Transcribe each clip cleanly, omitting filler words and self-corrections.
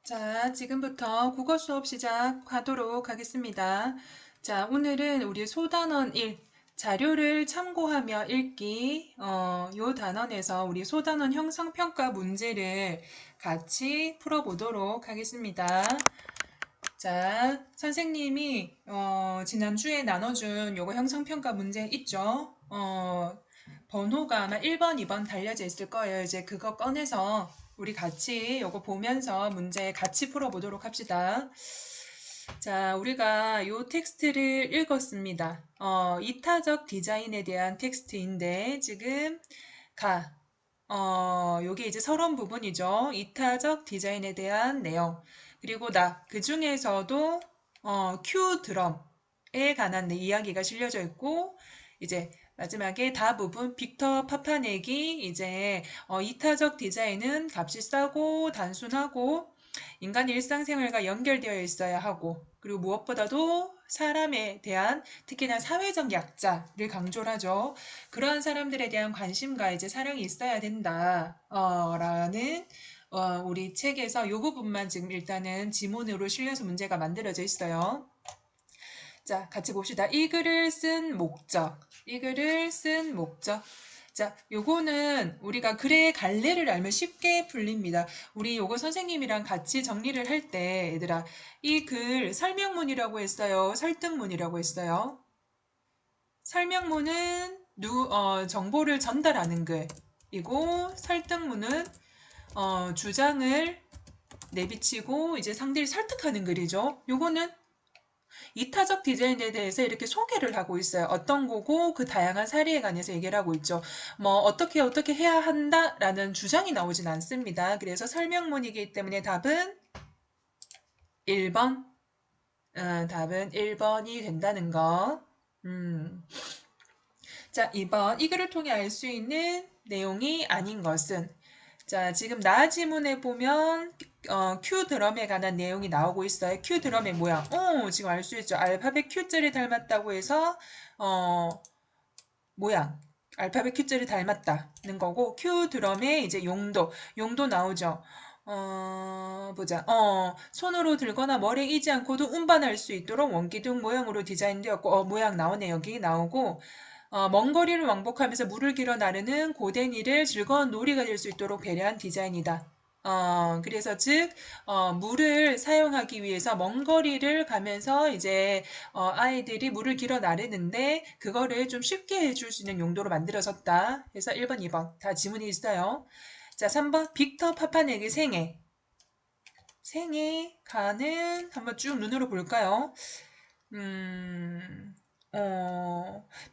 자, 지금부터 국어 수업 시작하도록 하겠습니다. 자, 오늘은 우리 소단원 1, 자료를 참고하며 읽기, 요 단원에서 우리 소단원 형성평가 문제를 같이 풀어보도록 하겠습니다. 자, 선생님이, 지난주에 나눠준 요거 형성평가 문제 있죠? 번호가 아마 1번, 2번 달려져 있을 거예요. 이제 그거 꺼내서 우리 같이 요거 보면서 문제 같이 풀어보도록 합시다. 자, 우리가 요 텍스트를 읽었습니다. 이타적 디자인에 대한 텍스트인데, 지금 요게 이제 서론 부분이죠. 이타적 디자인에 대한 내용. 그리고 그 중에서도, 큐 드럼에 관한 이야기가 실려져 있고, 이제 마지막에 다 부분 빅터 파파넥이 이제 이타적 디자인은 값이 싸고 단순하고 인간의 일상생활과 연결되어 있어야 하고 그리고 무엇보다도 사람에 대한 특히나 사회적 약자를 강조를 하죠. 그러한 사람들에 대한 관심과 이제 사랑이 있어야 된다. 라는 우리 책에서 이 부분만 지금 일단은 지문으로 실려서 문제가 만들어져 있어요. 자, 같이 봅시다. 이 글을 쓴 목적. 이 글을 쓴 목적. 자, 요거는 우리가 글의 갈래를 알면 쉽게 풀립니다. 우리 요거 선생님이랑 같이 정리를 할 때, 얘들아, 이 글 설명문이라고 했어요. 설득문이라고 했어요. 설명문은 정보를 전달하는 글이고, 설득문은 주장을 내비치고 이제 상대를 설득하는 글이죠. 요거는 이타적 디자인에 대해서 이렇게 소개를 하고 있어요. 어떤 거고 그 다양한 사례에 관해서 얘기를 하고 있죠. 뭐 어떻게 해야 한다라는 주장이 나오진 않습니다. 그래서 설명문이기 때문에 답은 1번. 답은 1번이 된다는 거. 자, 2번. 이 글을 통해 알 수 있는 내용이 아닌 것은 자, 지금 나 지문에 보면 Q 드럼에 관한 내용이 나오고 있어요. Q 드럼의 모양. 지금 알 수 있죠. 알파벳 Q자를 닮았다고 해서 모양. 알파벳 Q자를 닮았다는 거고 Q 드럼의 이제 용도 나오죠. 보자. 손으로 들거나 머리에 이지 않고도 운반할 수 있도록 원기둥 모양으로 디자인되었고, 모양 나오네. 여기 나오고, 먼 거리를 왕복하면서 물을 길어 나르는 고된 일을 즐거운 놀이가 될 수 있도록 배려한 디자인이다. 그래서 즉, 물을 사용하기 위해서 먼 거리를 가면서 이제, 아이들이 물을 길어 나르는데, 그거를 좀 쉽게 해줄 수 있는 용도로 만들어졌다. 그래서 1번, 2번. 다 지문이 있어요. 자, 3번. 빅터 파파넥의 생애. 생애가는 한번 쭉 눈으로 볼까요? 음,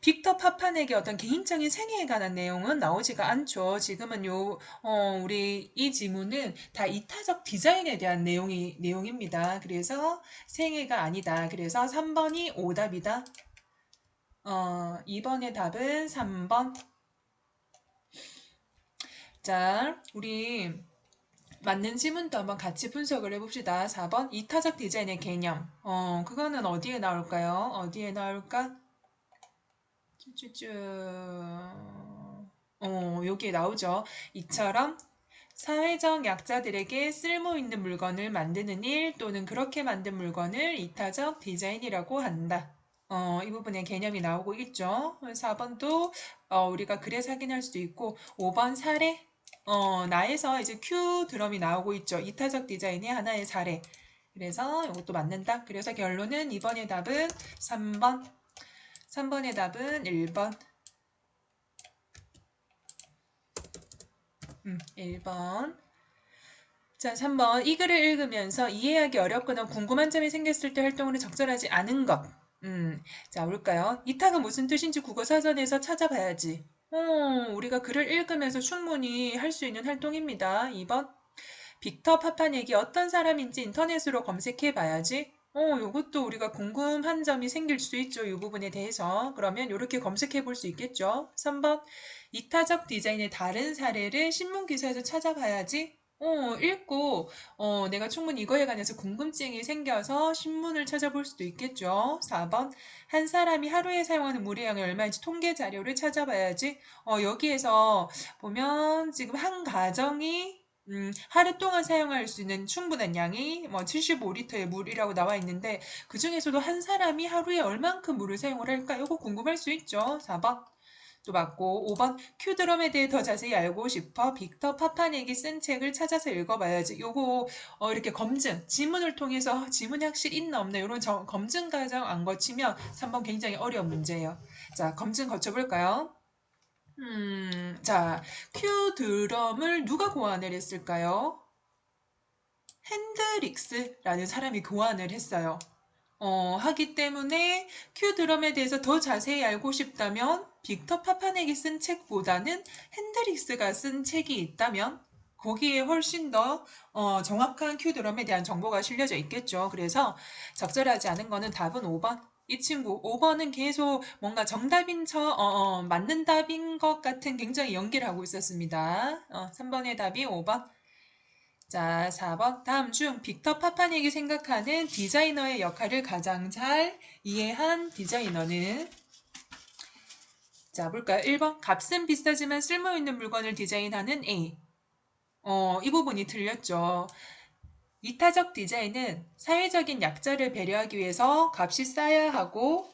빅터 파판에게 어떤 개인적인 생애에 관한 내용은 나오지가 않죠. 지금은 우리 이 지문은 다 이타적 디자인에 대한 내용입니다. 그래서 생애가 아니다. 그래서 3번이 오답이다. 2번의 답은 3번. 자, 우리 맞는 지문도 한번 같이 분석을 해봅시다. 4번 이타적 디자인의 개념. 그거는 어디에 나올까요? 어디에 나올까? 쭈쭈쭈. 여기에 나오죠. 이처럼 사회적 약자들에게 쓸모 있는 물건을 만드는 일 또는 그렇게 만든 물건을 이타적 디자인이라고 한다. 이 부분에 개념이 나오고 있죠. 4번도 우리가 글에서 확인할 수도 있고 5번 사례. 나에서 이제 큐 드럼이 나오고 있죠. 이타적 디자인의 하나의 사례. 그래서 이것도 맞는다. 그래서 결론은 2번의 답은 3번. 3번의 답은 1번. 1번. 자, 3번. 이 글을 읽으면서 이해하기 어렵거나 궁금한 점이 생겼을 때 활동으로 적절하지 않은 것. 자, 볼까요? 이타가 무슨 뜻인지 국어사전에서 찾아봐야지. 우리가 글을 읽으면서 충분히 할 수 있는 활동입니다. 2번. 빅터 파파넥이 어떤 사람인지 인터넷으로 검색해 봐야지. 요것도 우리가 궁금한 점이 생길 수 있죠. 이 부분에 대해서. 그러면 이렇게 검색해 볼 수 있겠죠. 3번. 이타적 디자인의 다른 사례를 신문 기사에서 찾아봐야지. 읽고, 내가 충분히 이거에 관해서 궁금증이 생겨서 신문을 찾아볼 수도 있겠죠. 4번. 한 사람이 하루에 사용하는 물의 양이 얼마인지 통계 자료를 찾아봐야지. 여기에서 보면 지금 한 가정이 하루 동안 사용할 수 있는 충분한 양이 뭐 75리터의 물이라고 나와 있는데 그 중에서도 한 사람이 하루에 얼만큼 물을 사용을 할까? 이거 궁금할 수 있죠. 4번. 또 맞고 5번 큐드럼에 대해 더 자세히 알고 싶어 빅터 파파닉이 쓴 책을 찾아서 읽어봐야지. 요거 이렇게 검증 지문을 통해서 지문이 확실히 있나 없나 이런 검증 과정 안 거치면 3번 굉장히 어려운 문제예요. 자 검증 거쳐볼까요? 자 큐드럼을 누가 고안을 했을까요? 핸드릭스라는 사람이 고안을 했어요. 하기 때문에 큐 드럼에 대해서 더 자세히 알고 싶다면 빅터 파파넥이 쓴 책보다는 핸드릭스가 쓴 책이 있다면 거기에 훨씬 더 정확한 큐 드럼에 대한 정보가 실려져 있겠죠. 그래서 적절하지 않은 거는 답은 5번. 이 친구 5번은 계속 뭔가 정답인 맞는 답인 것 같은 굉장히 연기를 하고 있었습니다. 3번의 답이 5번. 자, 4번. 다음 중 빅터 파파닉이 생각하는 디자이너의 역할을 가장 잘 이해한 디자이너는? 자, 볼까요? 1번. 값은 비싸지만 쓸모있는 물건을 디자인하는 A. 이 부분이 틀렸죠. 이타적 디자인은 사회적인 약자를 배려하기 위해서 값이 싸야 하고,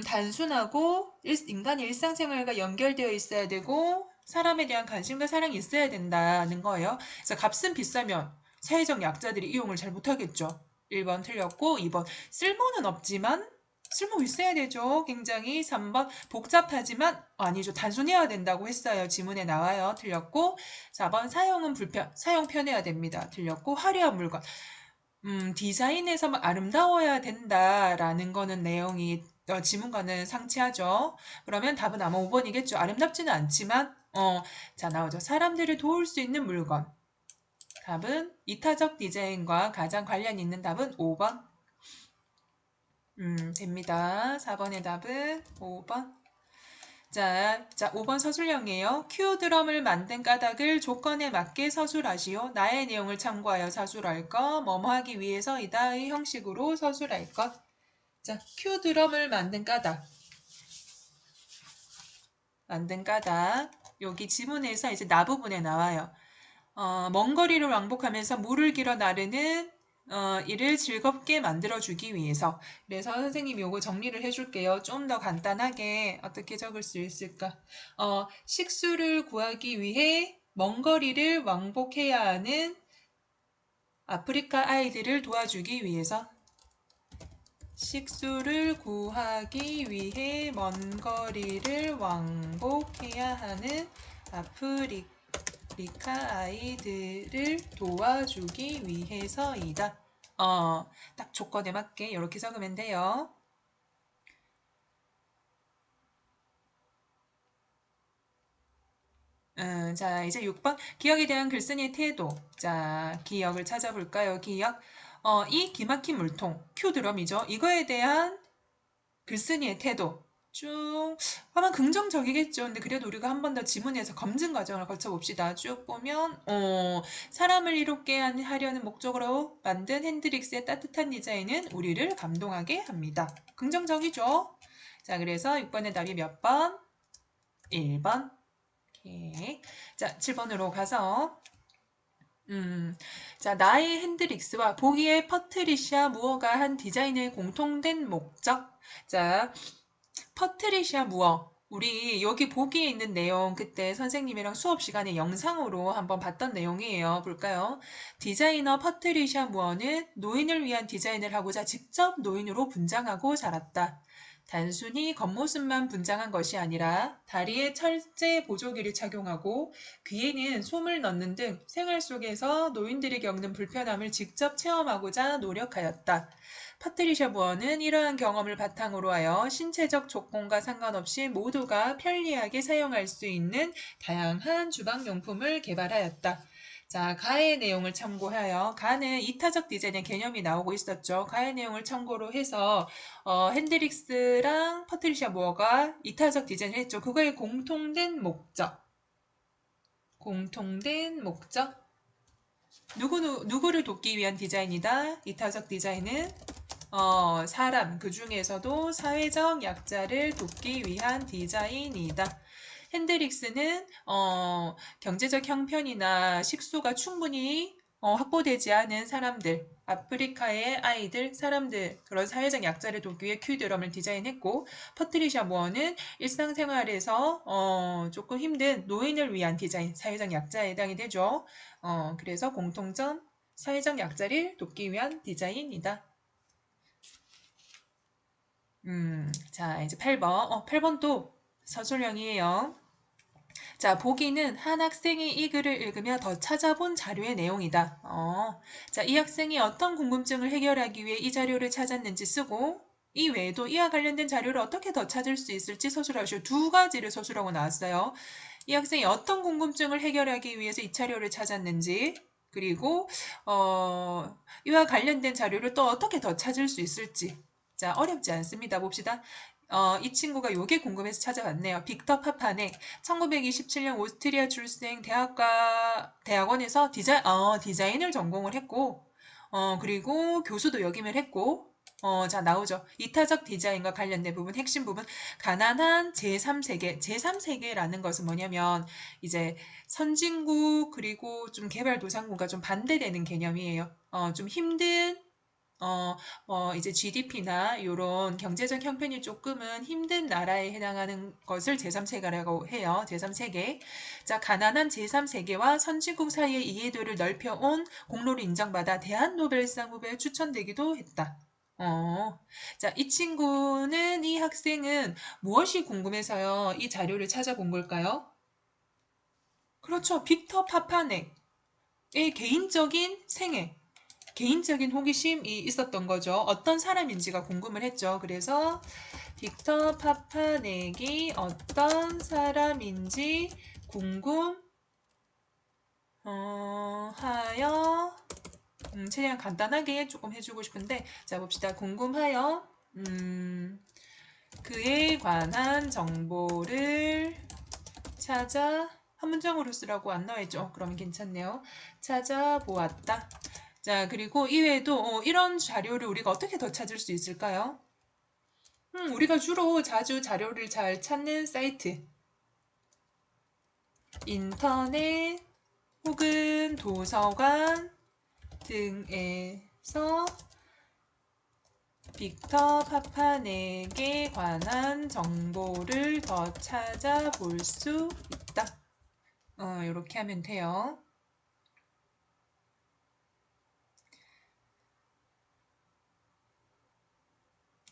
단순하고 인간의 일상생활과 연결되어 있어야 되고 사람에 대한 관심과 사랑이 있어야 된다는 거예요. 그래서 값은 비싸면 사회적 약자들이 이용을 잘 못하겠죠. 1번 틀렸고 2번 쓸모는 없지만 쓸모 있어야 되죠. 굉장히 3번 복잡하지만 아니죠. 단순해야 된다고 했어요. 지문에 나와요. 틀렸고 4번 사용은 사용 편해야 됩니다. 틀렸고 화려한 물건 디자인에서 아름다워야 된다라는 거는 내용이 지문과는 상치하죠. 그러면 답은 아마 5번이겠죠. 아름답지는 않지만 자 나오죠. 사람들을 도울 수 있는 물건. 답은 이타적 디자인과 가장 관련 있는 답은 5번. 됩니다. 4번의 답은 5번. 자, 5번 서술형이에요. 큐 드럼을 만든 까닭을 조건에 맞게 서술하시오. 나의 내용을 참고하여 서술할 것, 뭐뭐 하기 위해서이다의 형식으로 서술할 것. 자, 큐 드럼을 만든 까닭. 여기 지문에서 이제 나 부분에 나와요. 먼 거리를 왕복하면서 물을 길어 나르는 이를 즐겁게 만들어주기 위해서. 그래서 선생님이 요거 정리를 해줄게요. 좀 더 간단하게 어떻게 적을 수 있을까? 식수를 구하기 위해 먼 거리를 왕복해야 하는 아프리카 아이들을 도와주기 위해서. 식수를 구하기 위해 먼 거리를 왕복해야 하는 아프리카 아이들을 도와주기 위해서이다. 딱 조건에 맞게 이렇게 적으면 돼요. 자, 이제 6번. 기억에 대한 글쓴이의 태도. 자, 기억을 찾아볼까요? 기억. 이 기막힌 물통, 큐드럼이죠. 이거에 대한 글쓴이의 태도. 쭉 아마 긍정적이겠죠. 근데 그래도 우리가 한 번 더 지문에서 검증 과정을 거쳐봅시다. 쭉 보면 사람을 이롭게 하려는 목적으로 만든 핸드릭스의 따뜻한 디자인은 우리를 감동하게 합니다. 긍정적이죠. 자, 그래서 6번의 답이 몇 번? 1번. 오케이. 자, 7번으로 가서 자, 나의 핸드릭스와 보기의 퍼트리시아 무어가 한 디자인의 공통된 목적. 자, 퍼트리시아 무어. 우리 여기 보기에 있는 내용 그때 선생님이랑 수업 시간에 영상으로 한번 봤던 내용이에요. 볼까요? 디자이너 퍼트리시아 무어는 노인을 위한 디자인을 하고자 직접 노인으로 분장하고 자랐다. 단순히 겉모습만 분장한 것이 아니라 다리에 철제 보조기를 착용하고 귀에는 솜을 넣는 등 생활 속에서 노인들이 겪는 불편함을 직접 체험하고자 노력하였다. 파트리샤 부어는 이러한 경험을 바탕으로 하여 신체적 조건과 상관없이 모두가 편리하게 사용할 수 있는 다양한 주방용품을 개발하였다. 자, 가의 내용을 참고하여 가는 이타적 디자인의 개념이 나오고 있었죠. 가의 내용을 참고로 해서 핸드릭스랑 파트리샤 무어가 이타적 디자인을 했죠. 그거의 공통된 목적. 누구를 돕기 위한 디자인이다. 이타적 디자인은 사람, 그 중에서도 사회적 약자를 돕기 위한 디자인이다. 핸드릭스는 경제적 형편이나 식수가 충분히 확보되지 않은 사람들, 아프리카의 아이들, 사람들, 그런 사회적 약자를 돕기 위해 큐드럼을 디자인했고, 퍼트리샤 무어는 일상생활에서 조금 힘든 노인을 위한 디자인, 사회적 약자에 해당이 되죠. 그래서 공통점, 사회적 약자를 돕기 위한 디자인이다. 자, 이제 8번. 8번도 서술형이에요. 자, 보기는 한 학생이 이 글을 읽으며 더 찾아본 자료의 내용이다. 자, 이 학생이 어떤 궁금증을 해결하기 위해 이 자료를 찾았는지 쓰고, 이 외에도 이와 관련된 자료를 어떻게 더 찾을 수 있을지 서술하시오. 두 가지를 서술하고 나왔어요. 이 학생이 어떤 궁금증을 해결하기 위해서 이 자료를 찾았는지, 그리고 이와 관련된 자료를 또 어떻게 더 찾을 수 있을지. 자, 어렵지 않습니다. 봅시다. 이 친구가 요게 궁금해서 찾아왔네요. 빅터 파파네 1927년 오스트리아 출생 대학원에서 디자인을 전공을 했고, 그리고 교수도 역임을 했고, 자, 나오죠. 이타적 디자인과 관련된 부분, 핵심 부분, 가난한 제3세계. 제3세계라는 것은 뭐냐면, 이제 선진국, 그리고 좀 개발도상국과 좀 반대되는 개념이에요. 좀 힘든 이제 GDP나 이런 경제적 형편이 조금은 힘든 나라에 해당하는 것을 제3세계라고 해요. 제3세계. 자, 가난한 제3세계와 선진국 사이의 이해도를 넓혀온 공로를 인정받아 대한노벨상 후보에 추천되기도 했다. 자, 이 학생은 무엇이 궁금해서요? 이 자료를 찾아본 걸까요? 그렇죠. 빅터 파파넥의 개인적인 생애. 개인적인 호기심이 있었던 거죠. 어떤 사람인지가 궁금을 했죠. 그래서 빅터 파파넥이 어떤 사람인지 궁금하여 최대한 간단하게 조금 해주고 싶은데 자 봅시다. 궁금하여 그에 관한 정보를 찾아 한 문장으로 쓰라고 안 나와있죠. 그러면 괜찮네요. 찾아보았다. 자, 그리고 이외에도 이런 자료를 우리가 어떻게 더 찾을 수 있을까요? 우리가 주로 자주 자료를 잘 찾는 사이트, 인터넷 혹은 도서관 등에서 빅터 파파넥에 관한 정보를 더 찾아볼 수 있다. 이렇게 하면 돼요.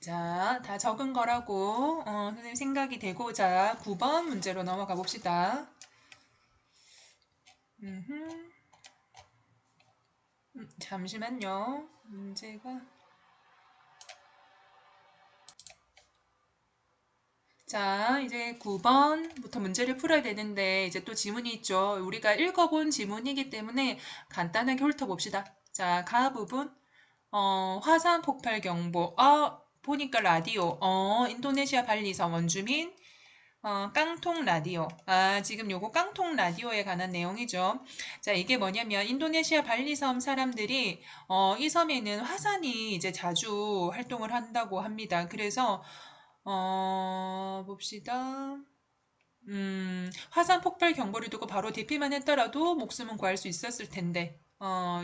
자, 다 적은 거라고 선생님 생각이 되고 자, 9번 문제로 넘어가 봅시다. 잠시만요. 문제가 자, 이제 9번부터 문제를 풀어야 되는데 이제 또 지문이 있죠. 우리가 읽어본 지문이기 때문에 간단하게 훑어봅시다. 자, 가 부분 화산 폭발 경보. 보니까 라디오. 인도네시아 발리섬 원주민. 깡통 라디오. 지금 요거 깡통 라디오에 관한 내용이죠. 자, 이게 뭐냐면 인도네시아 발리섬 사람들이 이 섬에는 화산이 이제 자주 활동을 한다고 합니다. 그래서 봅시다. 화산 폭발 경보를 두고 바로 대피만 했더라도 목숨은 구할 수 있었을 텐데,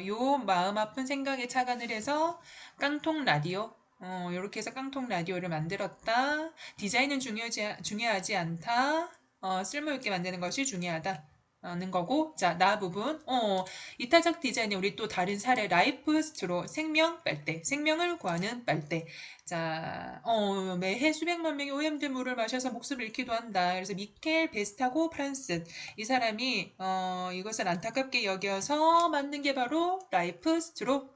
요 마음 아픈 생각에 착안을 해서 깡통 라디오, 요렇게 해서 깡통 라디오를 만들었다. 디자인은 중요하지 않다. 쓸모있게 만드는 것이 중요하다. 는 거고, 자, 나 부분, 이타적 디자인에 우리 또 다른 사례, 라이프 스트로, 생명 빨대, 생명을 구하는 빨대. 자, 매해 수백만 명이 오염된 물을 마셔서 목숨을 잃기도 한다. 그래서 미켈 베스타고 프란슨 이 사람이 이것을 안타깝게 여겨서 만든 게 바로 라이프 스트로.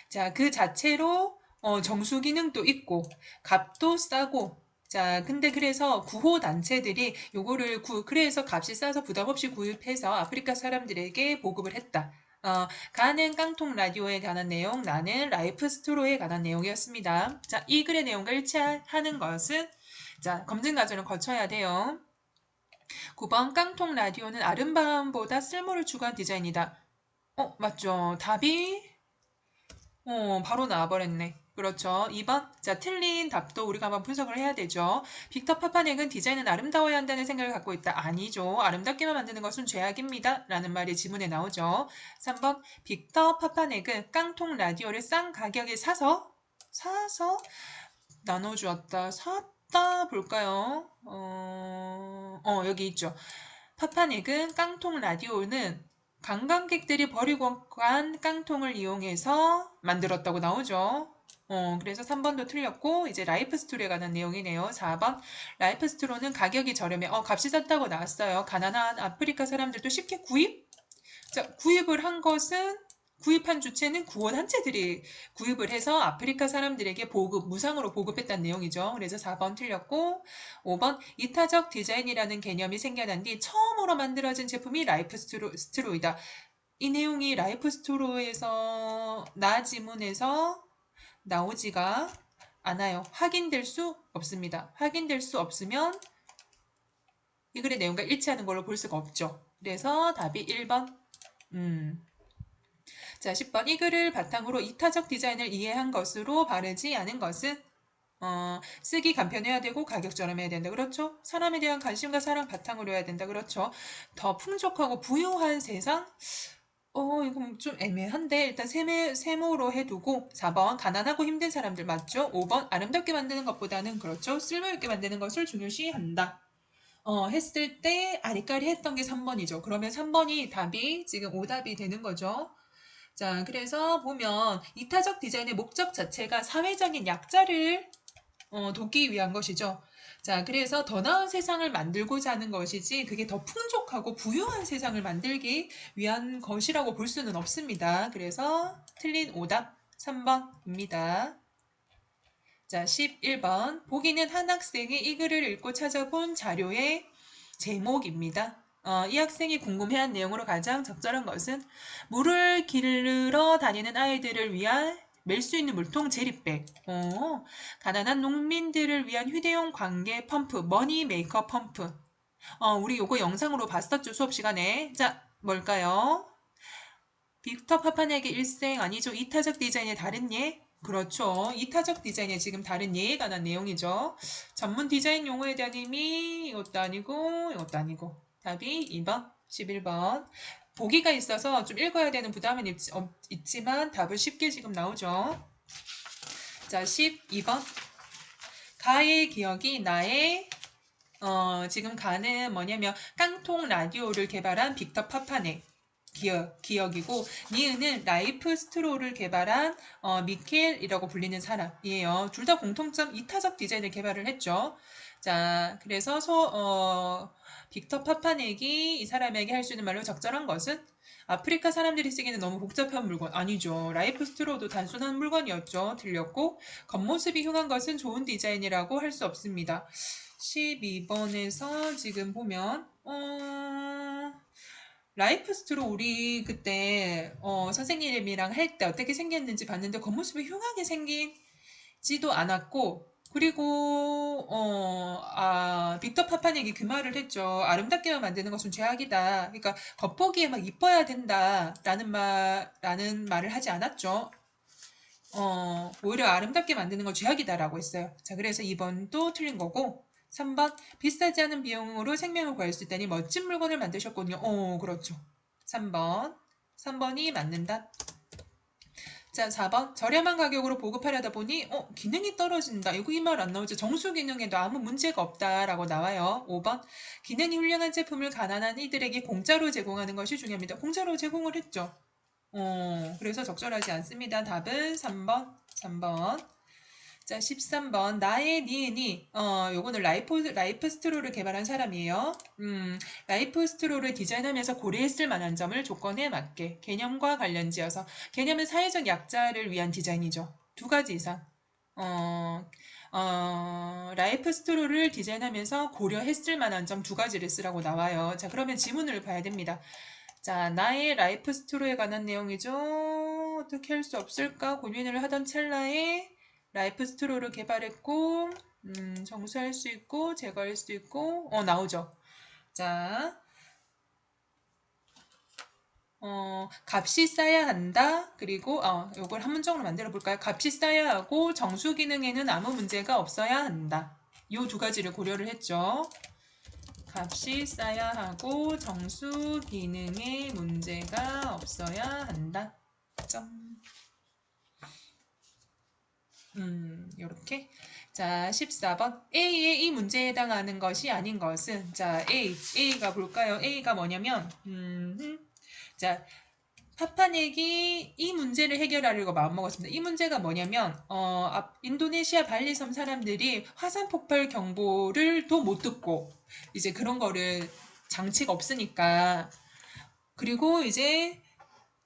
자, 그 자체로 정수 기능도 있고 값도 싸고 자, 근데 그래서 구호 단체들이 요거를 그래서 값이 싸서 부담 없이 구입해서 아프리카 사람들에게 보급을 했다. 가는 깡통 라디오에 관한 내용, 나는 라이프 스트로에 관한 내용이었습니다. 자, 이 글의 내용과 일치하는 것은 자, 검증 과정을 거쳐야 돼요. 9번 깡통 라디오는 아름다움보다 쓸모를 추구한 디자인이다. 맞죠. 답이 바로 나와버렸네. 그렇죠. 2번. 자, 틀린 답도 우리가 한번 분석을 해야 되죠. 빅터 파파넥은 디자인은 아름다워야 한다는 생각을 갖고 있다. 아니죠. 아름답게만 만드는 것은 죄악입니다. 라는 말이 지문에 나오죠. 3번. 빅터 파파넥은 깡통 라디오를 싼 가격에 사서 나눠주었다. 샀다 볼까요? 여기 있죠. 파파넥은 깡통 라디오는 관광객들이 버리고 간 깡통을 이용해서 만들었다고 나오죠. 그래서 3번도 틀렸고 이제 라이프 스토리에 관한 내용이네요. 4번 라이프 스토리는 가격이 저렴해. 값이 쌌다고 나왔어요. 가난한 아프리카 사람들도 쉽게 구입? 자, 구입한 주체는 구원 단체들이 구입을 해서 아프리카 사람들에게 무상으로 보급했다는 내용이죠. 그래서 4번 틀렸고, 5번, 이타적 디자인이라는 개념이 생겨난 뒤 처음으로 만들어진 제품이 라이프 스트로이다. 이 내용이 라이프 스토로에서 지문에서 나오지가 않아요. 확인될 수 없습니다. 확인될 수 없으면 이 글의 내용과 일치하는 걸로 볼 수가 없죠. 그래서 답이 1번. 자, 10번. 이 글을 바탕으로 이타적 디자인을 이해한 것으로 바르지 않은 것은 쓰기 간편해야 되고 가격 저렴해야 된다. 그렇죠? 사람에 대한 관심과 사랑 바탕으로 해야 된다. 그렇죠? 더 풍족하고 부유한 세상? 이건 좀 애매한데 일단 세모로 해두고 4번 가난하고 힘든 사람들 맞죠? 5번 아름답게 만드는 것보다는 그렇죠? 쓸모있게 만드는 것을 중요시한다. 했을 때 아리까리 했던 게 3번이죠. 그러면 3번이 답이 지금 오답이 되는 거죠. 자, 그래서 보면 이타적 디자인의 목적 자체가 사회적인 약자를 돕기 위한 것이죠. 자, 그래서 더 나은 세상을 만들고자 하는 것이지 그게 더 풍족하고 부유한 세상을 만들기 위한 것이라고 볼 수는 없습니다. 그래서 틀린 오답 3번입니다. 자, 11번. 보기는 한 학생이 이 글을 읽고 찾아본 자료의 제목입니다. 이 학생이 궁금해한 내용으로 가장 적절한 것은 물을 기르러 다니는 아이들을 위한 멜 수 있는 물통 제리백. 가난한 농민들을 위한 휴대용 관계 펌프, 머니 메이커 펌프. 우리 요거 영상으로 봤었죠, 수업 시간에. 자, 뭘까요? 빅터 파판에게 일생 아니죠. 이타적 디자인의 다른 예? 그렇죠. 이타적 디자인의 지금 다른 예에 관한 내용이죠. 전문 디자인 용어에 대한 의미 이것도 아니고 이것도 아니고 답이 2번 11번 보기가 있어서 좀 읽어야 되는 부담은 있지만 답은 쉽게 지금 나오죠. 자 12번 가의 기억이 나의 지금 가는 뭐냐면 깡통 라디오를 개발한 빅터 파파네 기억이고 니은은 라이프 스트로를 개발한 미켈이라고 불리는 사람이에요. 둘 다 공통점 이타적 디자인을 개발을 했죠. 자, 그래서 빅터 파파넥이 이 사람에게 할 수 있는 말로 적절한 것은 아프리카 사람들이 쓰기에는 너무 복잡한 물건 아니죠. 라이프 스트로도 단순한 물건이었죠. 들렸고 겉모습이 흉한 것은 좋은 디자인이라고 할 수 없습니다. 12번에서 지금 보면 라이프 스트로 우리 그때 선생님이랑 할 때 어떻게 생겼는지 봤는데 겉모습이 흉하게 생기지도 않았고 그리고 빅터 파파닉이 그 말을 했죠. 아름답게만 만드는 것은 죄악이다. 그러니까 겉보기에 막 이뻐야 된다라는 말을 하지 않았죠. 오히려 아름답게 만드는 건 죄악이다라고 했어요. 자, 그래서 2번도 틀린 거고 3번 비싸지 않은 비용으로 생명을 구할 수 있다니 멋진 물건을 만드셨군요. 그렇죠. 3번이 맞는다. 자, 4번 저렴한 가격으로 보급하려다 보니 기능이 떨어진다. 이거 이 말 안 나오죠. 정수 기능에도 아무 문제가 없다라고 나와요. 5번 기능이 훌륭한 제품을 가난한 이들에게 공짜로 제공하는 것이 중요합니다. 공짜로 제공을 했죠. 그래서 적절하지 않습니다. 답은 3번. 자, 13번. 나의 니은이, 요거는 라이프 스트로를 개발한 사람이에요. 라이프 스트로를 디자인하면서 고려했을 만한 점을 조건에 맞게 개념과 관련 지어서 개념은 사회적 약자를 위한 디자인이죠. 두 가지 이상. 어, 라이프 스트로를 디자인하면서 고려했을 만한 점 두 가지를 쓰라고 나와요. 자, 그러면 지문을 봐야 됩니다. 자, 나의 라이프 스토리에 관한 내용이죠. 어떻게 할 수 없을까 고민을 하던 찰나에 라이프 스토리를 개발했고, 정수할 수 있고, 제거할 수 있고, 나오죠. 자, 값이 쌓여야 한다. 그리고 요걸 한 문장으로 만들어 볼까요? 값이 쌓여야 하고 정수 기능에는 아무 문제가 없어야 한다. 요 두 가지를 고려를 했죠. 값이 쌓여야 하고 정수 기능에 문제가 없어야 한다. 점. 요렇게. 자, 14번. A의 이 문제에 해당하는 것이 아닌 것은, 자, A가 볼까요? A가 뭐냐면, 자, 파파넥이 이 문제를 해결하려고 마음먹었습니다. 이 문제가 뭐냐면, 인도네시아 발리섬 사람들이 화산 폭발 경보를 또 못 듣고, 이제 그런 거를 장치가 없으니까, 그리고 이제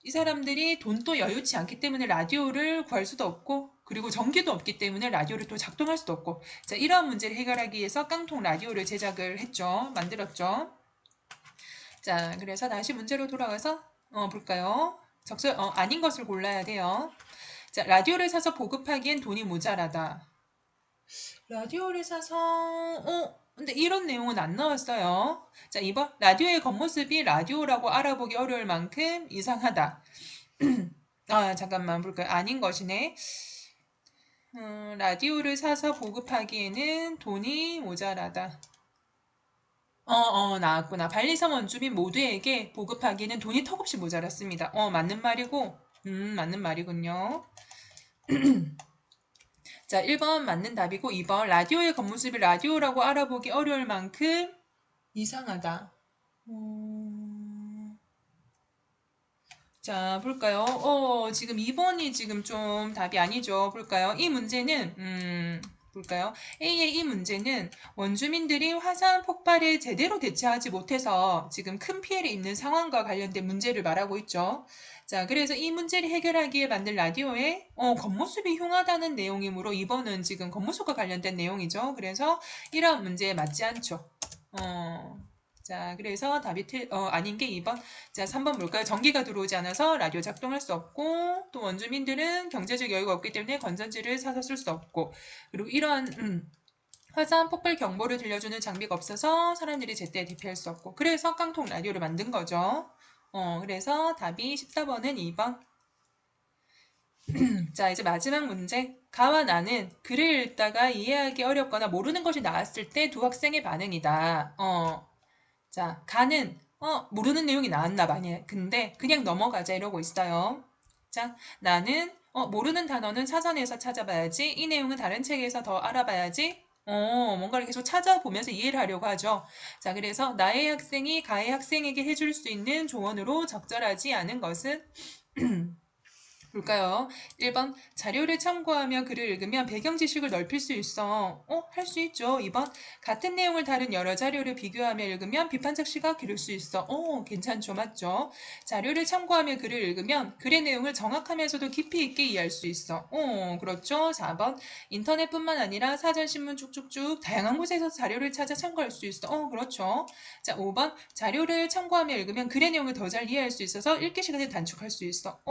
이 사람들이 돈도 여유치 않기 때문에 라디오를 구할 수도 없고, 그리고 전기도 없기 때문에 라디오를 또 작동할 수도 없고, 자, 이러한 문제를 해결하기 위해서 깡통 라디오를 제작을 했죠. 만들었죠. 자, 그래서 다시 문제로 돌아가서 볼까요? 아닌 것을 골라야 돼요. 자, 라디오를 사서 보급하기엔 돈이 모자라다. 라디오를 사서 근데 이런 내용은 안 나왔어요. 자, 2번. 라디오의 겉모습이 라디오라고 알아보기 어려울 만큼 이상하다. 잠깐만 볼까요? 아닌 것이네. 라디오를 사서 보급하기에는 돈이 모자라다. 나왔구나. 발리섬 원주민 모두에게 보급하기에는 돈이 턱없이 모자랐습니다. 맞는 말이고, 맞는 말이군요. 자, 1번 맞는 답이고, 2번 라디오의 겉모습이 라디오라고 알아보기 어려울 만큼 이상하다. 자, 볼까요? 지금 2번이 지금 좀 답이 아니죠. 볼까요? 이 문제는, 볼까요? A의 이 문제는 원주민들이 화산 폭발에 제대로 대처하지 못해서 지금 큰 피해를 입는 상황과 관련된 문제를 말하고 있죠. 자, 그래서 이 문제를 해결하기에 만든 라디오의 겉모습이 흉하다는 내용이므로 2번은 지금 겉모습과 관련된 내용이죠. 그래서 이런 문제에 맞지 않죠. 자, 그래서 답이 아닌 게 2번. 자, 3번 뭘까요? 전기가 들어오지 않아서 라디오 작동할 수 없고, 또 원주민들은 경제적 여유가 없기 때문에 건전지를 사서 쓸 수 없고, 그리고 이런 화산 폭발 경보를 들려주는 장비가 없어서 사람들이 제때 대피할 수 없고, 그래서 깡통 라디오를 만든 거죠. 그래서 답이 14번은 2번. 자, 이제 마지막 문제. 가와 나는 글을 읽다가 이해하기 어렵거나 모르는 것이 나왔을 때 두 학생의 반응이다. 자, 가는 모르는 내용이 나왔나 봐요. 근데 그냥 넘어가자 이러고 있어요. 자, 나는 모르는 단어는 사전에서 찾아봐야지. 이 내용은 다른 책에서 더 알아봐야지. 뭔가를 계속 찾아보면서 이해를 하려고 하죠. 자, 그래서 나의 학생이 가의 학생에게 해줄 수 있는 조언으로 적절하지 않은 것은 볼까요? 1번 자료를 참고하며 글을 읽으면 배경 지식을 넓힐 수 있어. 할 수 있죠. 2번 같은 내용을 다룬 여러 자료를 비교하며 읽으면 비판적 시각 기를 수 있어. 괜찮죠. 맞죠? 자료를 참고하며 글을 읽으면 글의 내용을 정확하면서도 깊이 있게 이해할 수 있어. 그렇죠. 4번 인터넷뿐만 아니라 사전, 신문 쭉쭉쭉 다양한 곳에서 자료를 찾아 참고할 수 있어. 그렇죠. 자, 5번 자료를 참고하며 읽으면 글의 내용을 더 잘 이해할 수 있어서 읽기 시간을 단축할 수 있어.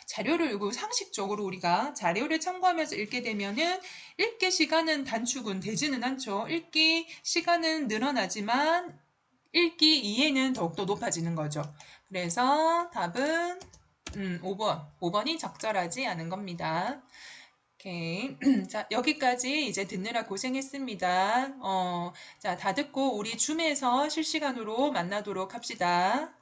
자료를 읽고 상식적으로 우리가 자료를 참고하면서 읽게 되면은 읽기 시간은 단축은 되지는 않죠. 읽기 시간은 늘어나지만 읽기 이해는 더욱더 높아지는 거죠. 그래서 답은 5번. 5번이 적절하지 않은 겁니다. 오케이. 자, 여기까지 이제 듣느라 고생했습니다. 자, 다 듣고 우리 줌에서 실시간으로 만나도록 합시다.